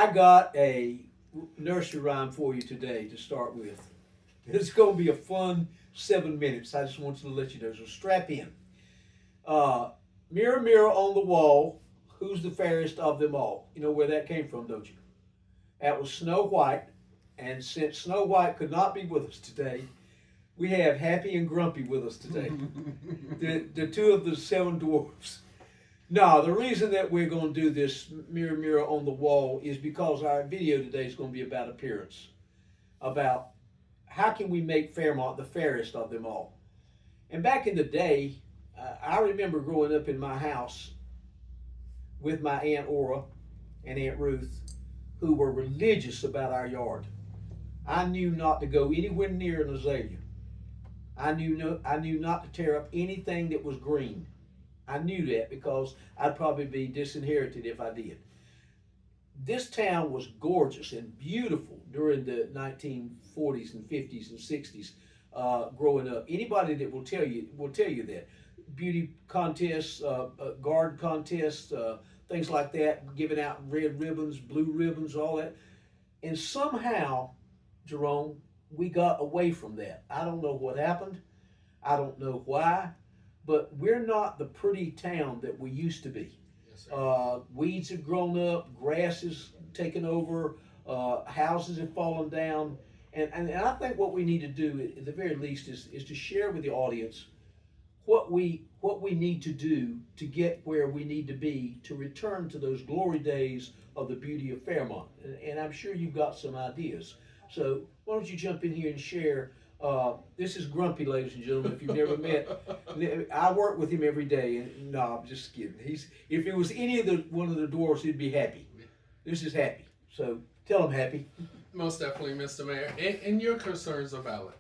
I got a nursery rhyme for you today to start with. It's going to be a fun 7 minutes. I just want to let you know. So strap in. Uh, Mirror, mirror on the wall, who's the fairest of them all? You know where that came from, don't you? That was Snow White. And since Snow White could not be with us today, we have Happy and Grumpy with us today. The two of the seven dwarfs. No, the reason that we're going to do this mirror, mirror on the wall is because our video today is going to be about appearance, about how can we make Fairmont the fairest of them all. And back in the day, I remember growing up in my house with my Aunt Ora and Aunt Ruth, who were religious about our yard. I knew not to go anywhere near an azalea. I knew not to tear up anything that was green. I knew that because I'd probably be disinherited if I did. This town was gorgeous and beautiful during the 1940s and 50s and 60s. Growing up, anybody that will tell you that beauty contests, garden contests, things like that, giving out red ribbons, blue ribbons, all that. And somehow, Jerome, we got away from that. I don't know what happened. I don't know why, but we're not the pretty town that we used to be. Yes, sir. Weeds have grown up, grass is taken over, houses have fallen down. And I think what we need to do, at the very least, is to share with the audience what we need to do to get where we need to be to return to those glory days of the beauty of Fairmont. And I'm sure you've got some ideas. So why don't you jump in here and share? This is Grumpy, ladies and gentlemen. If you've never met, I work with him every day. And no, I'm just kidding. He's if it was any of the one of the dwarfs, he'd be Happy. This is Happy. So tell him, Happy. Most definitely, Mr. Mayor. And your concerns are valid,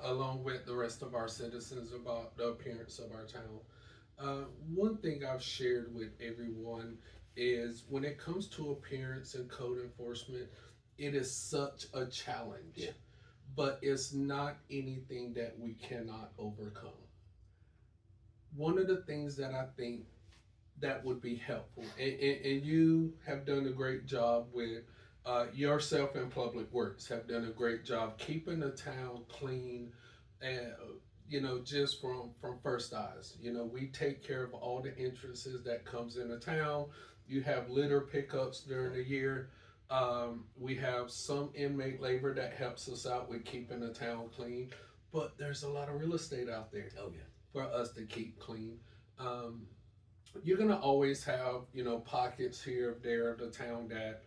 along with the rest of our citizens about the appearance of our town. One thing I've shared with everyone is when it comes to appearance and code enforcement, it is such a challenge. Yeah. But it's not anything that we cannot overcome. One of the things that I think that would be helpful, and you have done a great job with yourself and Public Works have done a great job keeping the town clean, and just from first eyes. We take care of all the entrances that comes into town. You have litter pickups during the year. We have some inmate labor that helps us out with keeping the town clean, but there's a lot of real estate out there Oh yeah. for us to keep clean. Um, you're gonna always have pockets here or there of the town that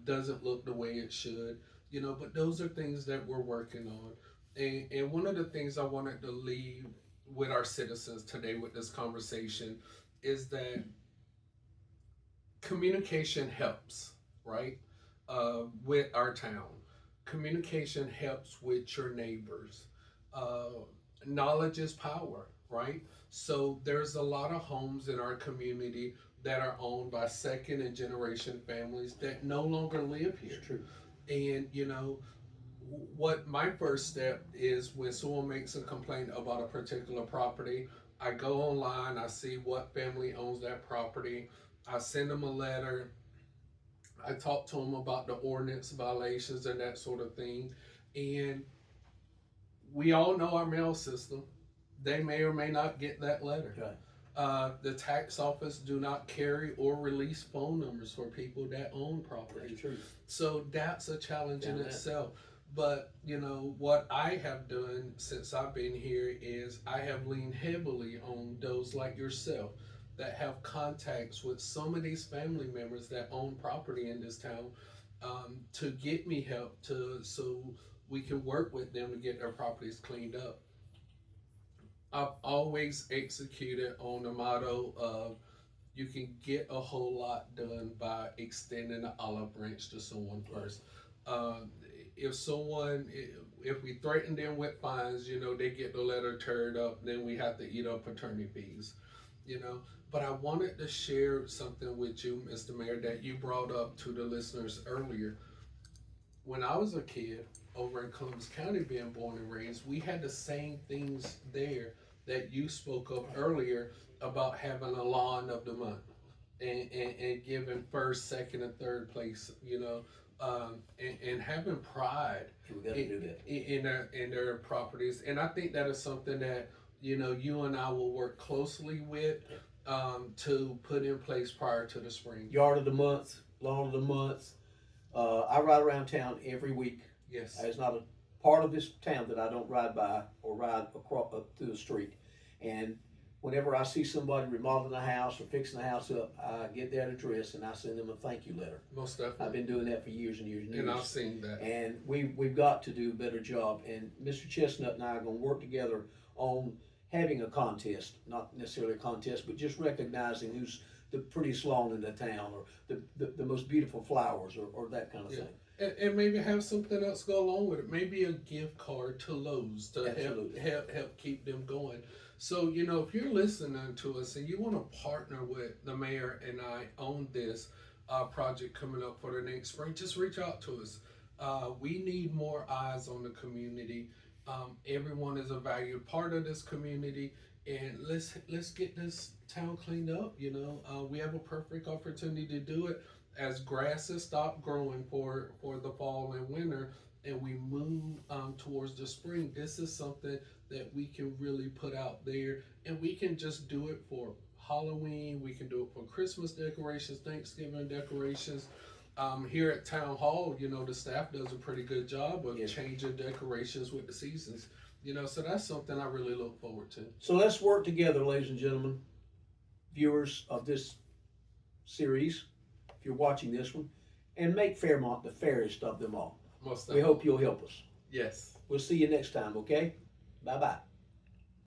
doesn't look the way it should, but those are things that we're working on. And one of the things I wanted to leave with our citizens today with this conversation is that communication helps, right? With our town. Communication helps with your neighbors. Uh, Knowledge is power, right? So there's a lot of homes in our community that are owned by second and generation families that no longer live here. It's true. And what my first step is when someone makes a complaint about a particular property, I go online, I see what family owns that property, I send them a letter, I talk to them about the ordinance violations and that sort of thing. And we all know our mail system. They may or may not get that letter. Okay. The tax office do not carry or release phone numbers for people that own property. That's true. So that's a challenge in Down that. itself. But what I have done since I've been here is I have leaned heavily on those like yourself that have contacts with some of these family members that own property in this town, to get me help so we can work with them to get their properties cleaned up. I've always executed on the motto of you can get a whole lot done by extending the olive branch to someone first. If someone, if we threaten them with fines, they get the letter turned up, then we have to eat up attorney fees, you know. But I wanted to share something with you, Mr. Mayor, that you brought up to the listeners earlier. When I was a kid over in Columbus County, being born and raised, we had the same things there that you spoke of earlier about having a lawn of the month. and giving first, second, and third place, and having pride We got to do that. in their properties. And I think that is something that you and I will work closely with to put in place prior to the spring. Yard of the month, lawn of the month. I ride around town every week. Yes. There's not a part of this town that I don't ride by or ride across up through the street. And whenever I see somebody remodeling a house or fixing a house up, I get that address and I send them a thank you letter. Most definitely. I've been doing that for years and years and years. And I've seen that. And we've got to do a better job. And Mr. Chestnut and I are going to work together on having a contest, not necessarily a contest, but just recognizing who's the prettiest lawn in the town, or the most beautiful flowers, or that kind of thing. And maybe have something else go along with it. Maybe a gift card to Lowe's to help keep them going. So, if you're listening to us and you want to partner with the mayor and I on this project coming up for the next spring, just reach out to us. We need more eyes on the community. Everyone is a valued part of this community, and let's get this town cleaned up. We have a perfect opportunity to do it as grasses stop growing for the fall and winter, and we move towards the spring. This is something that we can really put out there, and we can just do it for Halloween. We can do it for Christmas decorations, Thanksgiving decorations. Here at Town Hall, the staff does a pretty good job of changing decorations with the seasons. So that's something I really look forward to. So let's work together, ladies and gentlemen, viewers of this series, if you're watching this one, and make Fairmont the fairest of them all. Most We hope you'll help us. Yes. We'll see you next time, okay? Bye-bye.